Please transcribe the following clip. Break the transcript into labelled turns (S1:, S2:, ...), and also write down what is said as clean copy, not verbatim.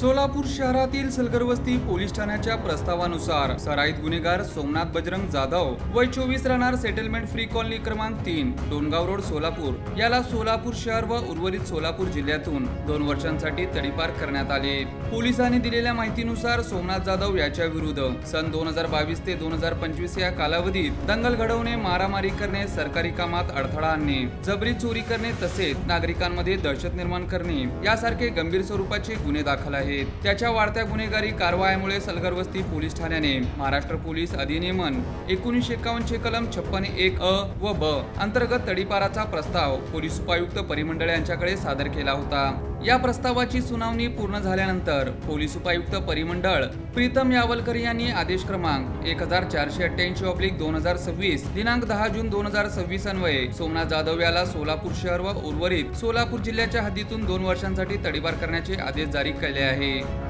S1: सोलापूर शहरातील सलगरवस्ती पोलीस ठाण्याच्या प्रस्तावानुसार सराईत गुन्हेगार सोमनाथ बजरंग जाधव वय 24 राहणार सेटलमेंट फ्री कॉलनी क्रमांक 3 डोनगाव रोड सोलापूर याला सोलापूर शहर व उर्वरित सोलापूर जिल्ह्यातून 2 वर्षांसाठी तडीपार करण्यात आले। पोलिसांनी दिलेल्या माहितीनुसार सोमनाथ जाधव याच्या विरुद्ध सन 2022 ते 2025 या कालावधीत दंगल घडवणे, मारामारी करणे, सरकारी कामात अडथळा आणणे, जबरी चोरी करणे तसेच नागरिकांमध्ये दहशत निर्माण करणे यासारखे गंभीर स्वरूपाचे गुन्हे दाखल आहेत। त्याच्या वाढत्या गुन्हेगारी कारवायामुळे सलगरवस्ती पोलीस ठाण्याने महाराष्ट्र पोलीस अधिनियमन 1951 चे कलम 56(1) अ व ब अंतर्गत तडीपाराचा प्रस्ताव पोलीस उपायुक्त परिमंडळ यांच्याकडे सादर केला होता। या प्रस्तावाची सुनावणी पूर्ण झाल्यानंतर पोलीस उपायुक्त परिमंडळ प्रीतम यावलकर यांनी आदेश क्रमांक 1488/2026 दिनांक 10 जून 2026 अन्वये सोमनाथ जाधव याला सोलापूर शहर व उर्वरित सोलापूर जिल्ह्याच्या हद्दीतून 2 वर्षांसाठी तडीपार करण्याचे आदेश जारी केले आहे।